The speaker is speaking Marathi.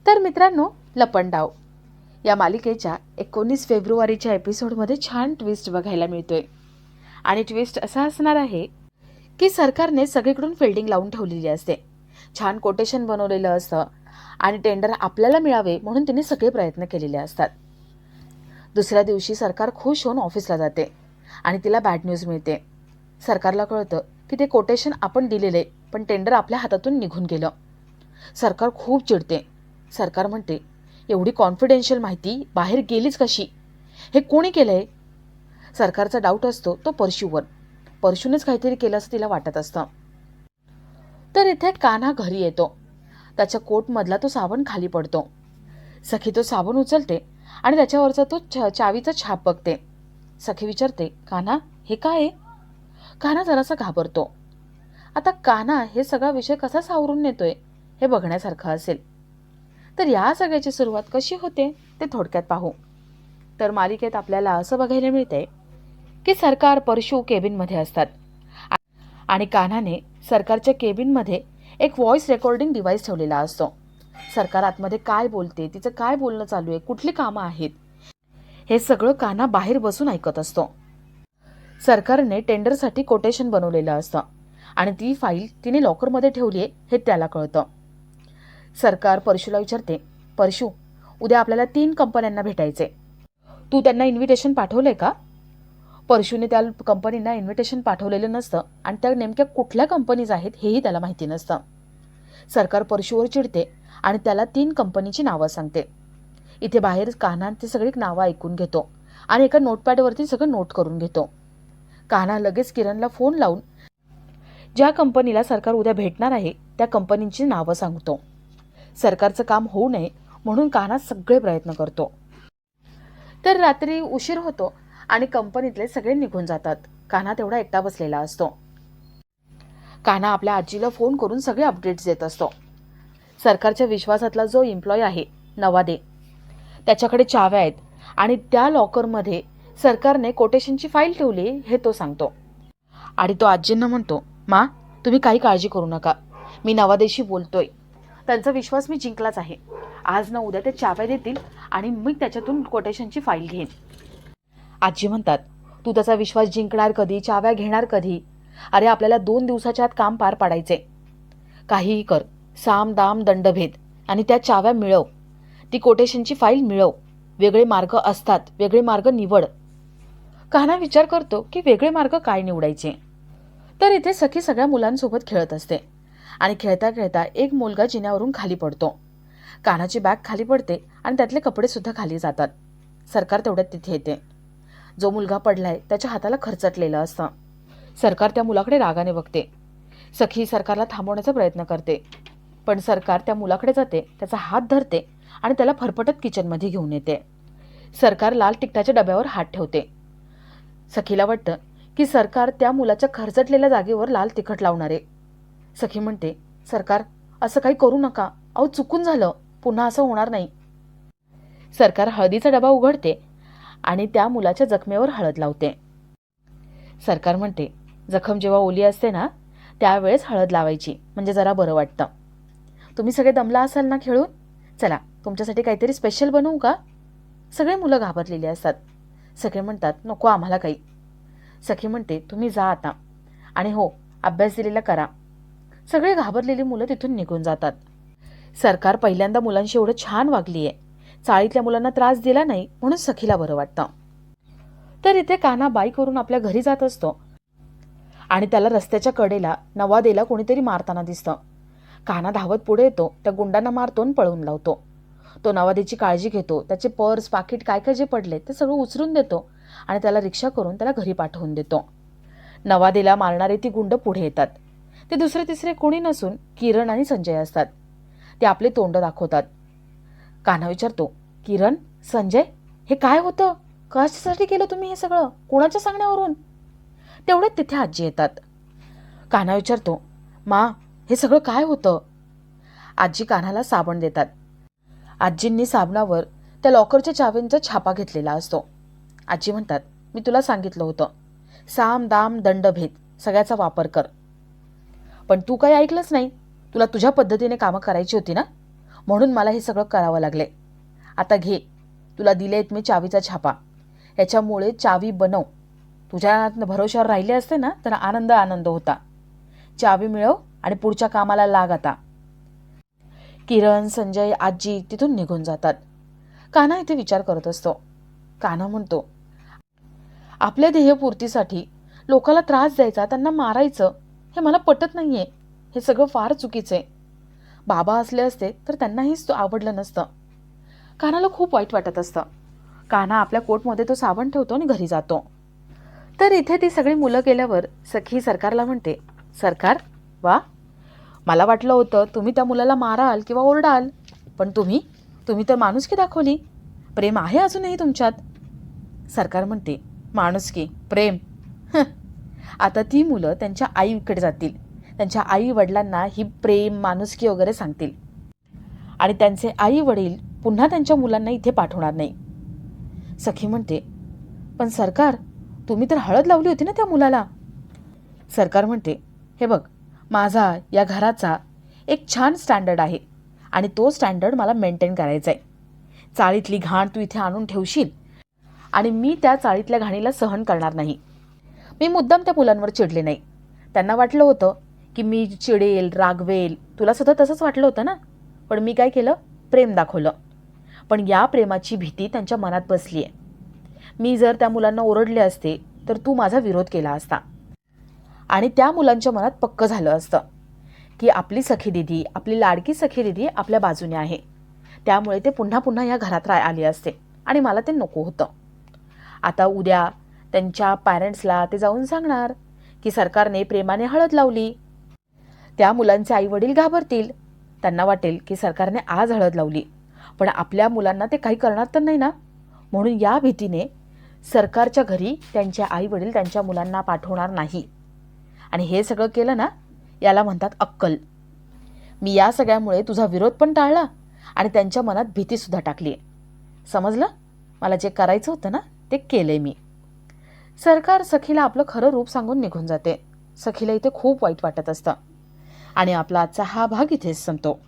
तर मित्रांनो, लपंडाव या मालिकेच्या 19 फेब्रुवारीच्या एपिसोडमध्ये छान ट्विस्ट बघायला मिळतोय. आणि ट्विस्ट असा असणार आहे की सरकारने सगळीकडून फिल्डिंग लावून ठेवलेली असते, छान कोटेशन बनवलेलं असतं आणि टेंडर आपल्याला मिळावे म्हणून तिने सगळे प्रयत्न केलेले असतात. दुसऱ्या दिवशी सरकार खुश होऊन ऑफिसला जाते आणि तिला बॅड न्यूज मिळते. सरकारला कळतं की ते कोटेशन आपण दिलेले पण टेंडर आपल्या हातातून निघून गेलं. सरकार खूप चिडते. सरकार म्हणते, एवढी कॉन्फिडेन्शियल माहिती बाहेर गेलीच कशी? हे कोणी केलंय? सरकारचा डाऊट असतो तो परशूवर. परशूनेच काहीतरी केलं असं तिला वाटत असतं. तर इथे कान्हा घरी येतो. त्याच्या कोटमधला तो साबण खाली पडतो. सखी तो साबण उचलते आणि त्याच्यावरचा तो चावीचा छाप बघते. सखी विचारते, कान्हा हे काय आहे? कान्हा जरासा घाबरतो. आता कान्हा हे सगळा विषय कसा सावरून नेतोय हे बघण्यासारखं असेल. तर या सगळ्याची सुरुवात कशी होते ते थोडक्यात पाहू. तर मालिकेत आपल्याला असं बघायला मिळते की सरकार परशू केबिनमध्ये असतात आणि कान्हाने सरकारच्या केबिनमध्ये एक व्हॉइस रेकॉर्डिंग डिव्हाइस ठेवलेला असतो. सरकार आतमध्ये काय बोलते, तिचं काय बोलणं चालू आहे, कुठली कामं आहेत, हे सगळं कान्हा बाहेर बसून ऐकत असतो. सरकारने टेंडरसाठी कोटेशन बनवलेलं असतं आणि ती फाईल तिने लॉकरमध्ये ठेवली आहे हे त्याला कळतं. सरकार परशूला विचारते, परशू उद्या आपल्याला 3 कंपन्यांना भेटायचे, तू त्यांना इन्व्हिटेशन पाठवलंय का? परशूने त्या कंपनींना इन्व्हिटेशन पाठवलेलं नसतं आणि त्या नेमक्या कुठल्या कंपनीज आहेत हेही त्याला माहिती नसतं. सरकार परशूवर चिडते आणि त्याला 3 कंपनीची नावं सांगते. इथे बाहेर कान्हा ती सगळी नावं ऐकून घेतो आणि एका नोटपॅडवरती सगळं नोट करून घेतो. कान्हा लगेच किरणला फोन लावून ज्या कंपनीला सरकार उद्या भेटणार आहे त्या कंपनींची नावं सांगतो. सरकारचं काम होऊ नये म्हणून कान्हा सगळे प्रयत्न करतो. तर रात्री उशीर होतो आणि कंपनीतले सगळे निघून जातात. कान्हा तेवढा एकटा बसलेला असतो. कान्हा आपल्या आजीला फोन करून सगळे अपडेट्स देत असतो. सरकारच्या विश्वासातला जो एम्प्लॉय आहे नवादे, त्याच्याकडे चाव्या आहेत आणि त्या लॉकरमध्ये सरकारने कोटेशनची फाईल ठेवली हे तो सांगतो. आणि तो आजींना म्हणतो, मा तुम्ही काही काळजी करू नका, मी नवादेशी बोलतोय, त्यांचा विश्वास मी जिंकलाच आहे. आज ना उद्या ते चाव्या देतील आणि मी त्याच्यातून कोटेशनची फाईल घेईन. आजी म्हणतात, तू त्याचा विश्वास जिंकणार कधी, चाव्या घेणार कधी? अरे आपल्याला 2 दिवसाच्या आत काम पार पाडायचे. काहीही कर, साम दाम दंडभेद आणि त्या चाव्या मिळव, ती कोटेशनची फाईल मिळव. वेगळे मार्ग असतात, वेगळे मार्ग निवड. कान्हा विचार करतो की वेगळे मार्ग काय निवडायचे. तर इथे सखी सगळ्या मुलांसोबत खेळत असते आणि खेळता खेळता एक मुलगा जिन्यावरून खाली पडतो. कान्हाची बॅग खाली पडते आणि त्यातले कपडे सुद्धा खाली जातात. सरकार तेवढ्यात तिथे येते. जो मुलगा पडलाय त्याच्या हाताला खरचटलेलं असतं. सरकार त्या मुलाकडे रागाने बघते. सखी सरकारला थांबवण्याचा प्रयत्न करते पण सरकार त्या मुलाकडे जाते, त्याचा हात धरते आणि त्याला फरफटत किचनमध्ये घेऊन येते. सरकार लाल तिखटाच्या डब्यावर हात ठेवते. सखीला वाटतं की सरकार त्या मुलाच्या खरचटलेल्या जागेवर लाल तिखट लावणार आहे. सखी म्हणते, सरकार असं काही करू नका, अहो चुकून झालं, पुन्हा असं होणार नाही. सरकार हळदीचा डबा उघडते आणि त्या मुलाच्या जखमेवर हळद लावते. सरकार म्हणते, जखम जेव्हा ओली असते ना त्यावेळेस हळद लावायची, म्हणजे जरा बरं वाटतं. तुम्ही सगळे दमला असाल ना खेळून, चला तुमच्यासाठी काहीतरी स्पेशल बनवू का? सगळे मुलं घाबरलेली असतात. सगळे म्हणतात, नको आम्हाला काही. सखी म्हणते, तुम्ही जा आता आणि हो अभ्यास दिलेला करा. सगळे घाबरलेली मुलं तिथून निघून जातात. सरकार पहिल्यांदा मुलांशी एवढं छान वागली आहे, चाळीतल्या मुलांना त्रास दिला नाही म्हणून सखीला बरं वाटतं. तर इथे कान्हा बाईकवरून आपल्या घरी जात असतो आणि त्याला रस्त्याच्या कडेला नवादेला कोणीतरी मारताना दिसतं. कान्हा धावत पुढे येतो, त्या गुंडांना मारतो आणि पळून लावतो. तो नवादेची काळजी घेतो, त्याचे पर्स पाकिट काय काय जे पडले ते सगळं उचलून देतो आणि त्याला रिक्षा करून त्याला घरी पाठवून देतो. नवादेला मारणारे ती गुंड पुढे येतात. ते दुसरे तिसरे कोणी नसून किरण आणि संजय असतात. ते आपले तोंड दाखवतात. कान्हा विचारतो, किरण, संजय, हे काय होतं? कशासाठी केलं तुम्ही हे सगळं? कोणाच्या सांगण्यावरून? तेवढ्यात तिथे आजी येतात. कान्हा विचारतो, मा हे सगळं काय होतं? आजी कान्हाला साबण देतात. आजींनी साबणावर त्या लॉकरच्या चावींचा छापा घेतलेला असतो. आजी म्हणतात, मी तुला सांगितलं होतं, साम दाम दंडभेद सगळ्याचा वापर कर, पण तू काही ऐकलंच नाही. तुला तुझ्या पद्धतीने कामं करायची होती ना, म्हणून मला हे सगळं करावं लागले. आता घे, तुला दिलेत मी चावीचा छापा, याच्यामुळे चावी बनव. तुझ्या भरोश्यावर राहिले असते ना तर आनंद आनंद होता. चावी मिळव आणि पुढच्या कामाला लाग आता. किरण, संजय, आजी तिथून निघून जातात. कान्हा इथे विचार करत असतो. कान्हा म्हणतो, आपल्या ध्येयपूर्तीसाठी लोकाला त्रास द्यायचा, त्यांना मारायचं, हे मला पटत नाहीये. हे सगळं फार चुकीचं आहे. बाबा असले असते तर त्यांनाहीच आवडलं नसतं. कान्हाला खूप वाईट वाटत असतं. कान्हा आपल्या कोटमध्ये तो साबण ठेवतो आणि घरी जातो. तर इथे ती सगळी मुलं गेल्यावर सखी सरकारला म्हणते, सरकार, वा, मला वाटलं होतं तुम्ही त्या मुलाला माराल किंवा ओरडाल, पण तुम्ही तर माणुसकी दाखवली. प्रेम आहे अजूनही तुमच्यात. सरकार म्हणते, माणुसकी, प्रेम, आता ती मुलं त्यांच्या आईकडे जातील. त्यांच्या आई वडिलांना ही प्रेम, माणुसकी वगैरे सांगतील आणि त्यांचे आई वडील पुन्हा त्यांच्या मुलांना इथे पाठवणार नाही. सखी म्हणते, पण सरकार, तुम्ही तर हळद लावली होती ना त्या मुलाला. सरकार म्हणते, हे बघ, माझा या घराचा एक छान स्टँडर्ड आहे आणि तो स्टँडर्ड मला मेंटेन करायचा आहे. चाळीतली घाण तू इथे आणून ठेवशील आणि मी त्या चाळीतल्या घाणीला सहन करणार नाही. मी मुद्दाम त्या मुलांवर चिडले नाही. त्यांना वाटलं होतं की मी चिडेल, रागवेल. तुला सुद्धा तसंच वाटलं होतं ना, पण मी काय केलं, प्रेम दाखवलं. पण या प्रेमाची भीती त्यांच्या मनात बसली आहे. मी जर त्या मुलांना ओरडले असते तर तू माझा विरोध केला असता आणि त्या मुलांच्या मनात पक्क झालं असतं की आपली सखी दिदी, आपली लाडकी सखी दिदी आपल्या बाजूने आहे. त्यामुळे ते पुन्हा पुन्हा या घरात आले असते आणि मला ते नको होतं. आता उद्या त्यांच्या पॅरेंट्सला ते जाऊन सांगणार की सरकारने प्रेमाने हळद लावली. त्या मुलांचे आईवडील घाबरतील. त्यांना वाटेल की सरकारने आज हळद लावली, पण आपल्या मुलांना ते काही करणार तर नाही ना. म्हणून या भीतीने सरकारच्या घरी त्यांचे आईवडील त्यांच्या मुलांना पाठवणार नाही. आणि हे सगळं केलं ना, याला म्हणतात अक्कल. मी या सगळ्यामुळे तुझा विरोध पण टाळला आणि त्यांच्या मनात भीतीसुद्धा टाकली. समजलं? मला जे करायचं होतं ना ते केलंय मी. सरकार सखीला आपलं खरं रूप सांगून निघून जाते. सखीला इथे खूप वाईट वाटत असतं. आणि आपला आजचा हा भाग इथेच संपतो.